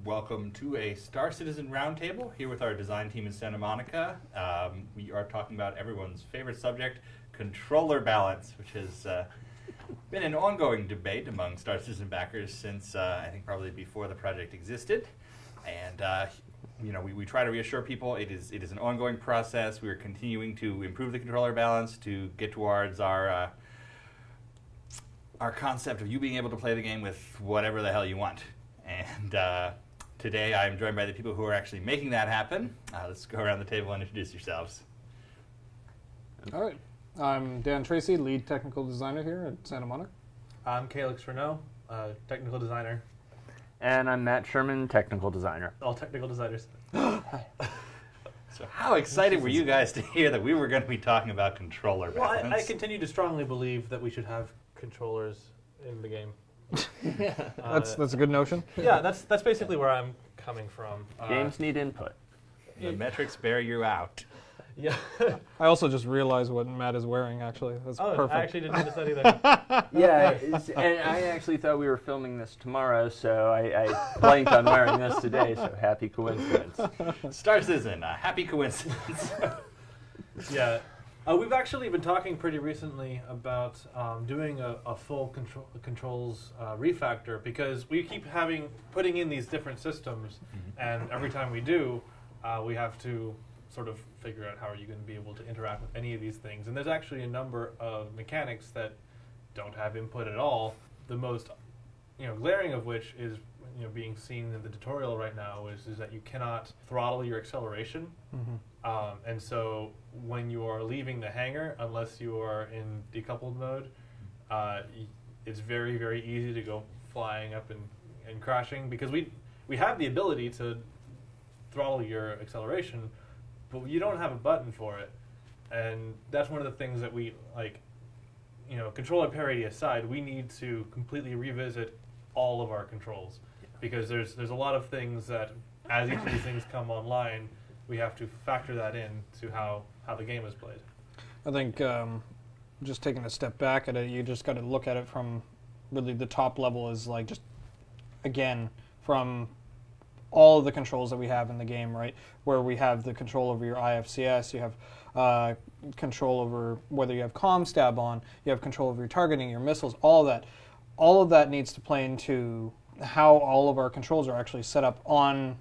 Welcome to a Star Citizen Roundtable here with our design team in Santa Monica. We are talking about everyone's favorite subject, controller balance, which has been an ongoing debate among Star Citizen backers since I think probably before the project existed. And you know, we try to reassure people it is an ongoing process. We are continuing to improve the controller balance to get towards our concept of you being able to play the game with whatever the hell you want. And today I'm joined by the people who are actually making that happen. Let's go around the table and introduce yourselves. All right. I'm Dan Tracy, lead technical designer here at Santa Monica. I'm Calix Renault, technical designer. And I'm Matt Sherman, technical designer. All technical designers. So how excited were you guys to hear that we were going to be talking about controller balance? Well, I continue to strongly believe that we should have controllers in the game. That's a good notion. Yeah, that's basically where I'm coming from. Games need input. The metrics bear you out. Yeah. I also just realized what Matt is wearing, actually. That's perfect. I actually didn't notice that either. Yeah, and I actually thought we were filming this tomorrow, so I blanked on wearing this today, so happy coincidence. Star Citizen, a happy coincidence. Yeah. We've actually been talking pretty recently about doing a full controls refactor, because we keep putting in these different systems, and every time we do, we have to sort of figure out how are you going to be able to interact with any of these things. And there's actually a number of mechanics that don't have input at all. The most glaring of which is being seen in the tutorial right now is that you cannot throttle your acceleration. And so when you are leaving the hangar, unless you are in decoupled mode, it's very, very easy to go flying up and crashing, because we have the ability to throttle your acceleration, but you don't have a button for it. And that's one of the things that we, controller parity aside, we need to completely revisit all of our controls. Because there's a lot of things that, as each of these things come online, we have to factor that in to how the game is played. I think just taking a step back at it, you just got to look at it from really the top level is like just, again, from all of the controls that we have in the game, right? Where we have the control over your IFCS, you have control over whether you have comm stab on, you have control over your targeting, your missiles, all of that. All of that needs to play into how all of our controls are actually set up on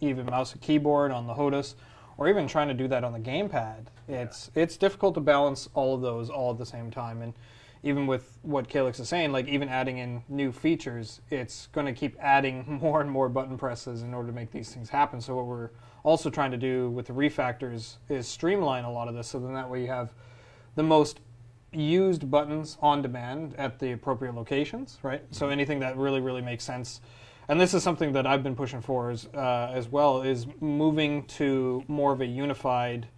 even mouse and keyboard, on the HOTAS, or even trying to do that on the gamepad. It's difficult to balance all of those all at the same time. And even with what Calix is saying, like even adding in new features, it's going to keep adding more and more button presses in order to make these things happen. So what we're also trying to do with the refactors is streamline a lot of this, so then that way you have the most used buttons on demand at the appropriate locations, right? So anything that really, really makes sense. And this is something that I've been pushing for as well, is moving to more of a unified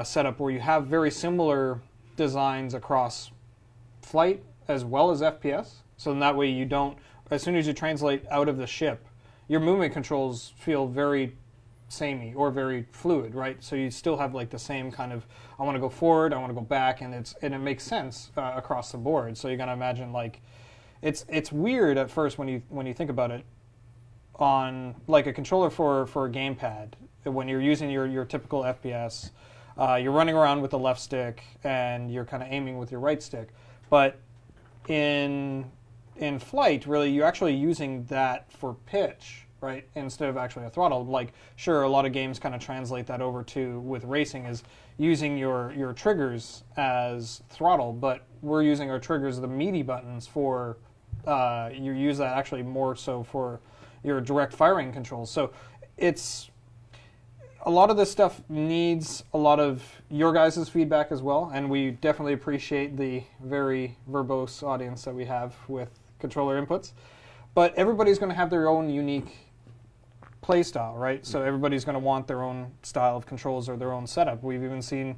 setup where you have very similar designs across flight as well as FPS. So in that way you don't, as soon as you translate out of the ship, your movement controls feel very samey or very fluid, right? So you still have like the same kind of, I want to go forward, I want to go back, and it makes sense across the board. So you're gonna imagine like, it's weird at first when you think about it on like a controller for a gamepad. When you're using your typical FPS, you're running around with the left stick and you're kind of aiming with your right stick. But in flight, really, you're actually using that for pitch, right, instead of actually a throttle. Like, sure, a lot of games kind of translate that over to, with racing, is using your triggers as throttle, but we're using our triggers, the meaty buttons, for, you use that actually more so for your direct firing controls. So it's, a lot of this stuff needs a lot of your guys' feedback as well, and we definitely appreciate the very verbose audience that we have with controller inputs. But everybody's going to have their own unique play style, right? So everybody's going to want their own style of controls or their own setup. We've even seen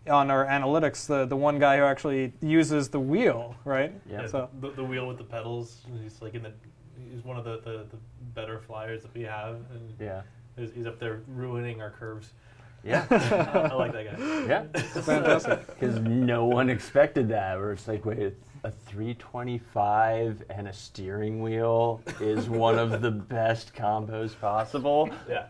on our analytics the one guy who actually uses the wheel, right? Yeah. So the wheel with the pedals. He's like he's one of the better flyers that we have, and Yeah. he's up there ruining our curves. Yeah. I like that guy. Yeah. Fantastic. Because no one expected that. Where it's like, wait, a 325 and a steering wheel is one of the best combos possible. Yeah.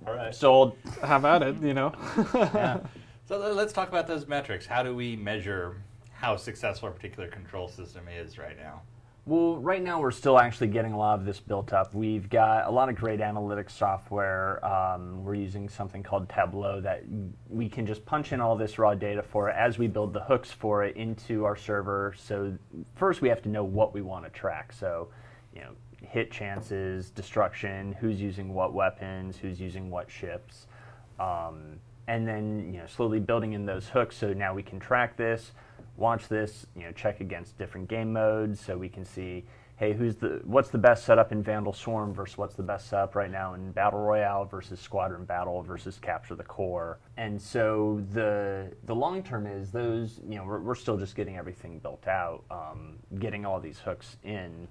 All right. Sold. Have at it, you know. Yeah. So let's talk about those metrics. How do we measure how successful a particular control system is right now? Well, right now we're still actually getting a lot of this built up. We've got a lot of great analytics software. We're using something called Tableau that we can just punch in all this raw data for it as we build the hooks for it into our server. So first we have to know what we want to track. So, you know, hit chances, destruction, who's using what weapons, who's using what ships. And then, you know, slowly building in those hooks so now we can track this, watch this, you know, check against different game modes so we can see, hey, what's the best setup in Vandal Swarm versus what's the best setup right now in Battle Royale versus Squadron Battle versus Capture the Core. And so the long term is those, you know, we're still just getting everything built out, getting all these hooks in,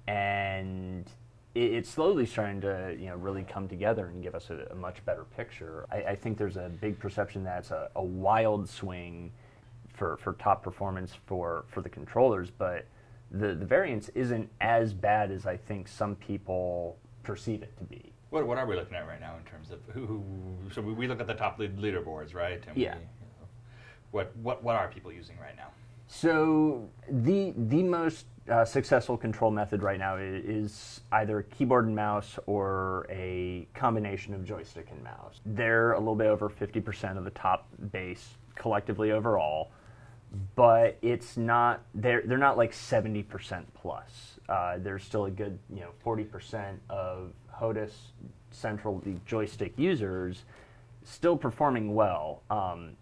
and it's slowly starting to, you know, really come together and give us a much better picture. I think there's a big perception that it's a wild swing for top performance for the controllers, but the variance isn't as bad as I think some people perceive it to be. What are we looking at right now in terms of who so we look at the top leaderboards, right? And Yeah. What are people using right now? So the most successful control method right now is either keyboard and mouse or a combination of joystick and mouse. They're a little bit over 50% of the top base collectively overall, but it's not they're not like 70% plus. There's still a good 40% of HOTAS central joystick users still performing well.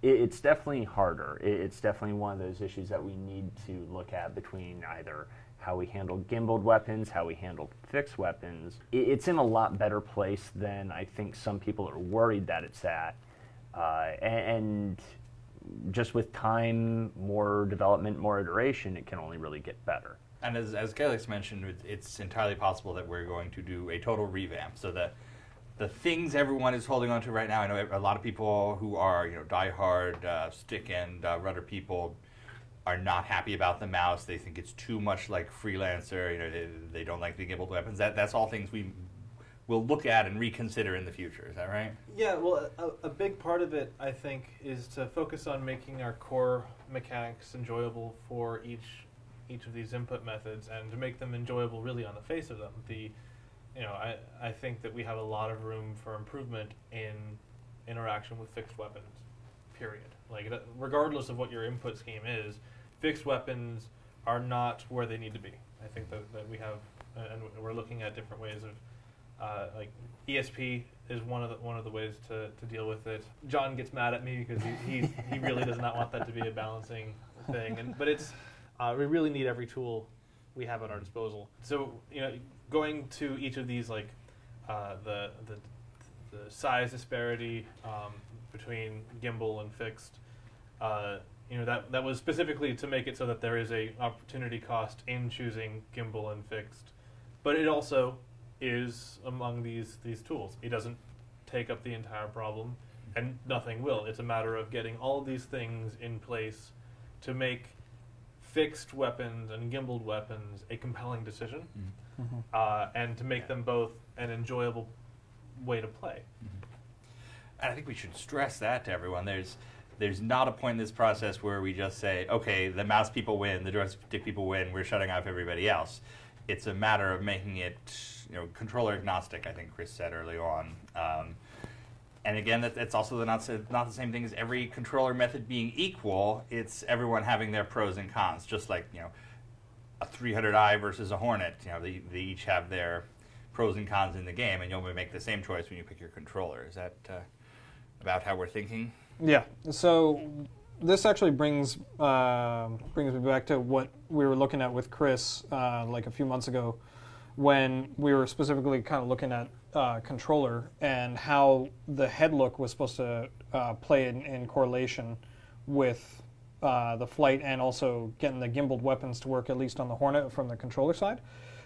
It's definitely harder. It's definitely one of those issues that we need to look at between either how we handle gimbaled weapons, how we handle fixed weapons. It's in a lot better place than I think some people are worried that it's at. And just with time, more development, more iteration, it can only really get better. And as Calix mentioned, it's entirely possible that we're going to do a total revamp. So that the things everyone is holding on to right now, I know a lot of people who are diehard stick and rudder people are not happy about the mouse. They think it's too much like Freelancer. They don't like the gimbaled weapons. That's all things we will look at and reconsider in the future. Is that right? Yeah, well, a big part of it, I think, is to focus on making our core mechanics enjoyable for each of these input methods, and to make them enjoyable really on the face of them. I think that we have a lot of room for improvement in interaction with fixed weapons, period. Like, regardless of what your input scheme is, fixed weapons are not where they need to be. I think that we have, and we're looking at different ways of, like ESP is one of the ways to deal with it. John gets mad at me because he really does not want that to be a balancing thing. But it's we really need every tool we have at our disposal. So going to each of these, like the size disparity between gimbal and fixed, that was specifically to make it so that there is a opportunity cost in choosing gimbal and fixed, but it also is among these tools. It doesn't take up the entire problem, and nothing will. It's a matter of getting all of these things in place to make fixed weapons and gimbaled weapons a compelling decision, and to make them both an enjoyable way to play. And I think we should stress that to everyone. There's not a point in this process where we just say, okay, the mouse people win, the joystick people win, we're shutting off everybody else. It's a matter of making it controller agnostic, I think Chris said early on. And again, that's also not the same thing as every controller method being equal. It's everyone having their pros and cons, just like a 300i versus a Hornet. They each have their pros and cons in the game, and you'll make the same choice when you pick your controller. Is that about how we're thinking? Yeah. So this actually brings me back to what we were looking at with Chris like a few months ago, when we were specifically kind of looking at controller and how the head look was supposed to play in correlation with the flight, and also getting the gimbaled weapons to work, at least on the Hornet from the controller side.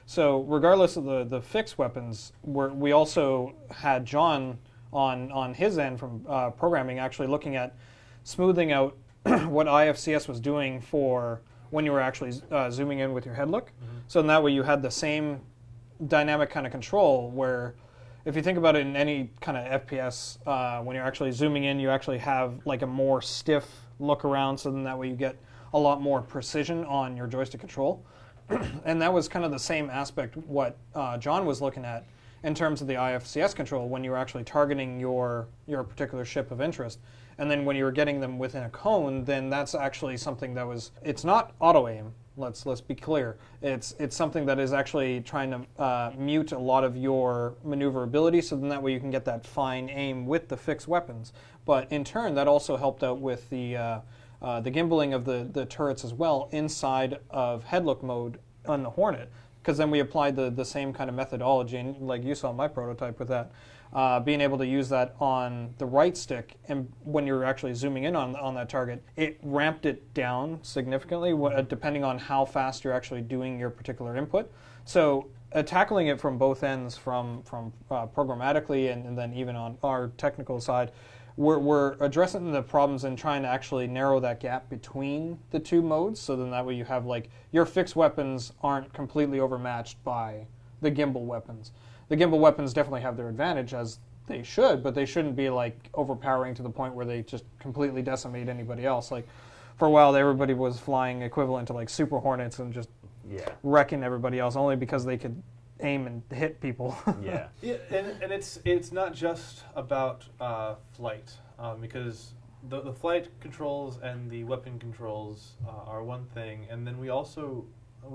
So regardless of the fixed weapons, we also had John on his end from programming, actually looking at smoothing out what IFCS was doing for when you were actually zooming in with your head look. So in that way you had the same dynamic kind of control where if you think about it in any kind of FPS, when you're actually zooming in, you actually have like a more stiff look around, so then that way you get a lot more precision on your joystick control. And that was kind of the same aspect what John was looking at in terms of the IFCS control when you were actually targeting your particular ship of interest. And then when you were getting them within a cone, then that's actually something that was, it's not auto-aim, let's be clear. It's something that is actually trying to mute a lot of your maneuverability, so then that way you can get that fine aim with the fixed weapons. But in turn, that also helped out with the gimbaling of the turrets as well inside of headlook mode on the Hornet, because then we applied the same kind of methodology, and like you saw my prototype with that, being able to use that on the right stick, and when you're actually zooming in on that target, it ramped it down significantly depending on how fast you're actually doing your particular input. So tackling it from both ends, from programmatically and then even on our technical side, we're addressing the problems and trying to actually narrow that gap between the two modes, so then that way you have like your fixed weapons aren't completely overmatched by the gimbal weapons. The gimbal weapons definitely have their advantage, as they should, but they shouldn't be like overpowering to the point where they just completely decimate anybody else. Like for a while, everybody was flying equivalent to like Super Hornets and just wrecking everybody else only because they could aim and hit people. Yeah, and it's not just about flight, because the flight controls and the weapon controls are one thing, and then we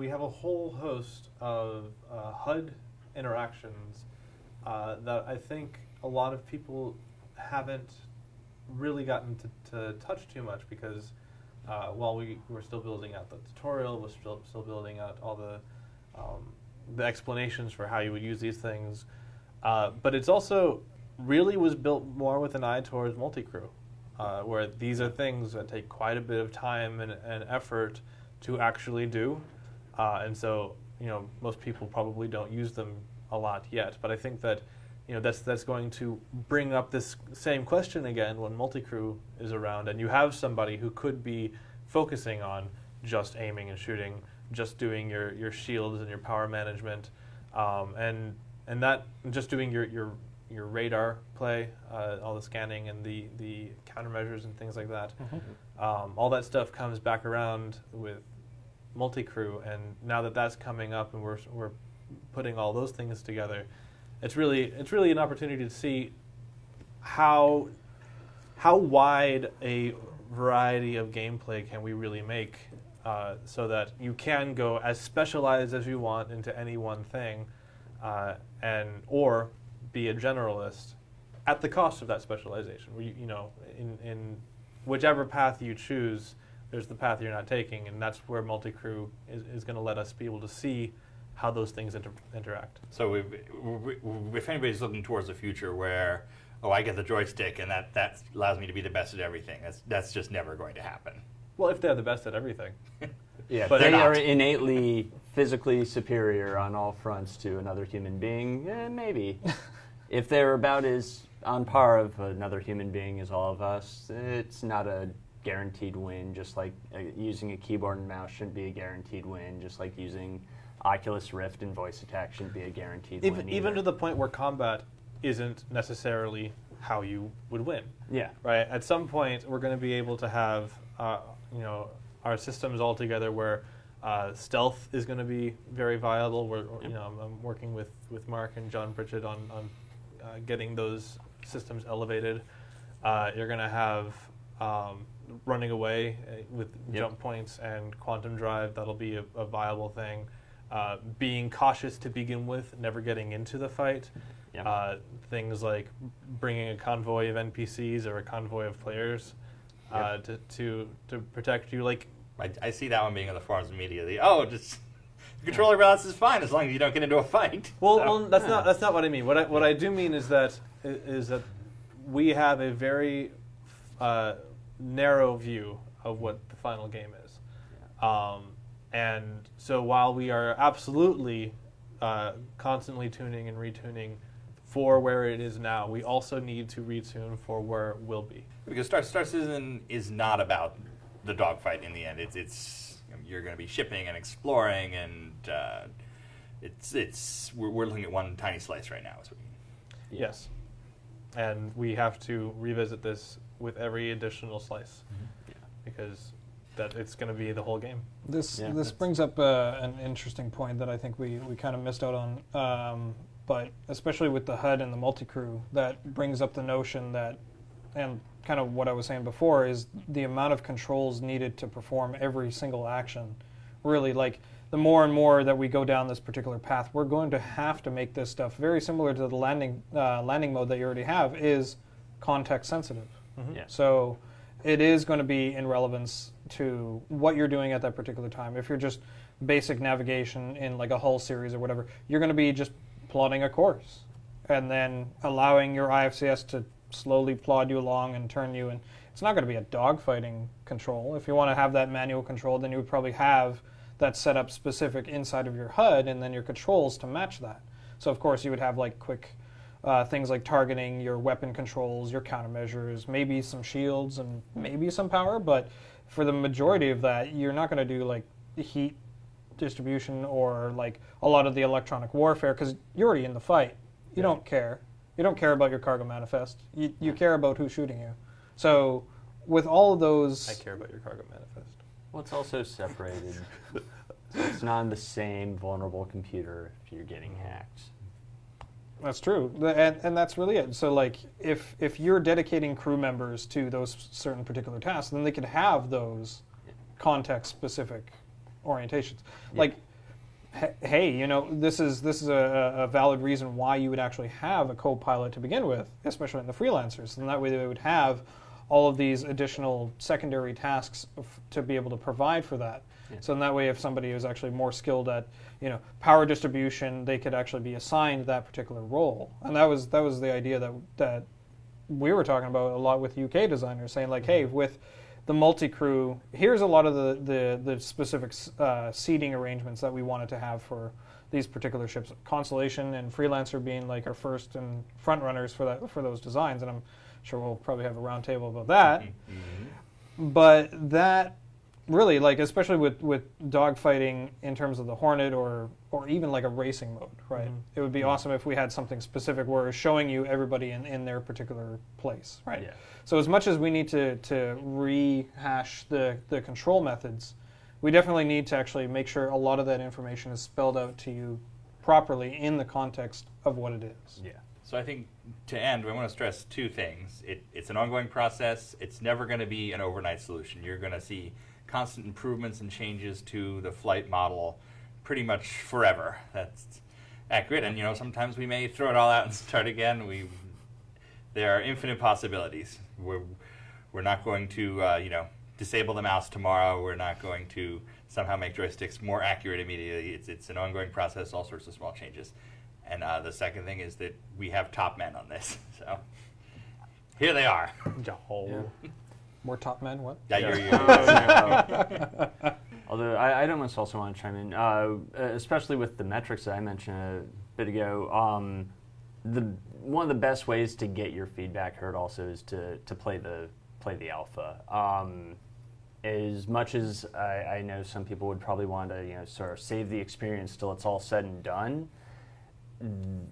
have a whole host of HUD interactions that I think a lot of people haven't really gotten to touch too much, because while we're still building out the tutorial, we're still building out all the explanations for how you would use these things, but it's also really was built more with an eye towards multi-crew, where these are things that take quite a bit of time and effort to actually do, and so most people probably don't use them a lot yet. But I think that that's going to bring up this same question again when multi-crew is around, and you have somebody who could be focusing on just aiming and shooting, just doing your shields and your power management, and that just doing your radar play, all the scanning and the countermeasures and things like that. All that stuff comes back around with multi-crew, and now that that's coming up and we're putting all those things together, it's really an opportunity to see how wide a variety of gameplay can we really make, so that you can go as specialized as you want into any one thing, or be a generalist at the cost of that specialization. In whichever path you choose, there's the path you're not taking, and that's where multi-crew is going to let us be able to see how those things interact. So if anybody's looking towards the future where, I get the joystick and that allows me to be the best at everything, that's just never going to happen. Well, if they're the best at everything. Yeah, but they are innately physically superior on all fronts to another human being, maybe. If they're about as on par of another human being as all of us, it's not a guaranteed win, just like using a keyboard and mouse shouldn't be a guaranteed win, just like using Oculus Rift and voice attack shouldn't be a guaranteed win even to the point where combat isn't necessarily how you would win. Yeah. Right? At some point, we're going to be able to have our systems all together where stealth is going to be very viable. I'm working with Mark and John Pritchett on getting those systems elevated. You're going to have running away with jump points and quantum drive. That'll be a viable thing. Being cautious to begin with, never getting into the fight. Things like bringing a convoy of NPCs or a convoy of players to protect you. Like I see that one being on the forums immediately. Just the controller balance is fine as long as you don't get into a fight. Well, that's not what I mean. What I do mean is that we have a very narrow view of what the final game is. And so while we are absolutely constantly tuning and retuning for where it is now. We also need to retune for where it will be. Because Star Citizen is not about the dogfight in the end. It's you're going to be shipping and exploring, and we're looking at one tiny slice right now. Is what you mean. Yes. And we have to revisit this with every additional slice, because that it's going to be the whole game. This brings up an interesting point that I think we kind of missed out on, but especially with the HUD and the multi-crew, that brings up the notion that, and kind of what I was saying before, is the amount of controls needed to perform every single action. Really, like, the more and more that we go down this particular path, we're going to have to make this stuff very similar to the landing mode that you already have, is context sensitive. Yeah. So it is going to be in relevance to what you're doing at that particular time. If you're just basic navigation in like a hull series or whatever, you're going to be just plotting a course and then allowing your IFCS to slowly plod you along and turn you. And it's not going to be a dogfighting control. If you want to have that manual control, then you would probably have that set up specific inside of your HUD and then your controls to match that. So of course you would have like quick things like targeting, your weapon controls, your countermeasures, maybe some shields and maybe some power, but for the majority of that, you're not going to do like heat distribution or like a lot of the electronic warfare, because you're already in the fight. You don't care. You don't care about your cargo manifest. You care about who's shooting you. So with all of those... I care about your cargo manifest. Well, it's also separated. So it's not on the same vulnerable computer if you're getting hacked. That's true, and that's really it. So, like, if you're dedicating crew members to those certain particular tasks, then they could have those context-specific orientations. Yeah. Like, hey, you know, this is a valid reason why you would actually have a co-pilot to begin with, especially in the freelancers, and that way they would have all of these additional secondary tasks to be able to provide for that. Yeah. So in that way, if somebody is actually more skilled at, you know, power distribution, they could actually be assigned that particular role. And that was the idea that we were talking about a lot with UK designers, saying like, hey, with the multi-crew, here's a lot of the specific seating arrangements that we wanted to have for these particular ships. Constellation and Freelancer being like our first and front runners for those designs, and I'm sure we'll probably have a round table about that. But that really, like, especially with dogfighting in terms of the Hornet or even like a racing mode, right? It would be awesome if we had something specific where it's showing you everybody in their particular place, right? Yeah. So as much as we need to rehash the control methods, we definitely need to actually make sure a lot of that information is spelled out to you properly in the context of what it is. Yeah. So I think to end, I want to stress two things. It's an ongoing process. It's never going to be an overnight solution. You're going to see constant improvements and changes to the flight model pretty much forever. That's accurate. And, you know, sometimes we may throw it all out and start again. There are infinite possibilities. We're not going to, you know, disable the mouse tomorrow. We're not going to somehow make joysticks more accurate immediately. It's an ongoing process, all sorts of small changes. And the second thing is that we have top men on this. So here they are. Yeah. More top men, what? Yeah, you're Although I'd almost also want to chime in, especially with the metrics that I mentioned a bit ago. One of the best ways to get your feedback heard also is to play the alpha. As much as I know some people would probably want to, you know, sort of save the experience till it's all said and done,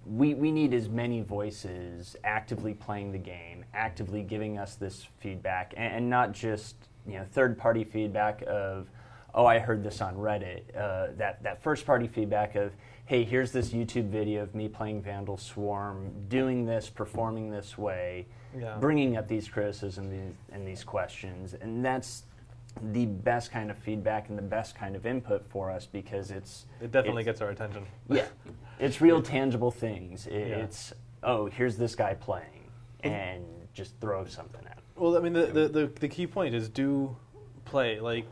we need as many voices actively playing the game, actively giving us this feedback, and not just, you know, third-party feedback of, oh, I heard this on Reddit. That first-party feedback of, hey, here's this YouTube video of me playing Vandal Swarm, doing this, performing this way, bringing up these criticisms and these questions, and that's the best kind of feedback and the best kind of input for us, because it definitely gets our attention. Yeah, it's real tangible things. It's, oh, here's this guy playing, and just throw something at him. Well, I mean, the key point is do play. Like,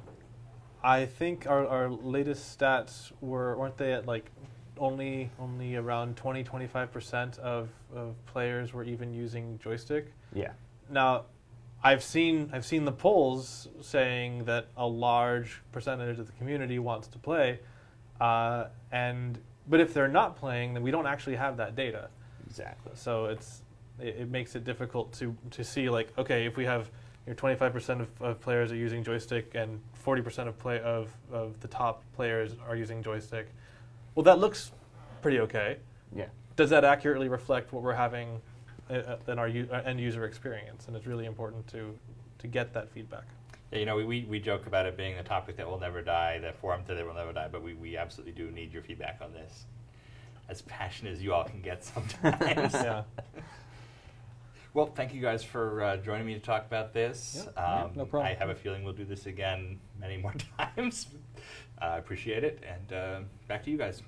I think our latest stats weren't they at like only around 20-25% of players were even using joystick. Yeah. Now, I've seen the polls saying that a large percentage of the community wants to play, but if they're not playing, then we don't actually have that data. Exactly. So it makes it difficult to see, like, okay, if we have 25% of players are using joystick and 40% of the top players are using joystick, well, that looks pretty okay. Yeah. Does that accurately reflect what we're having in our end user experience? And it's really important to get that feedback. Yeah, we joke about it being a topic that will never die, the forum that will never die, but we absolutely do need your feedback on this. As passionate as you all can get sometimes. Yeah. Well, thank you guys for joining me to talk about this. No problem. I have a feeling we'll do this again many more times. I appreciate it, and back to you guys.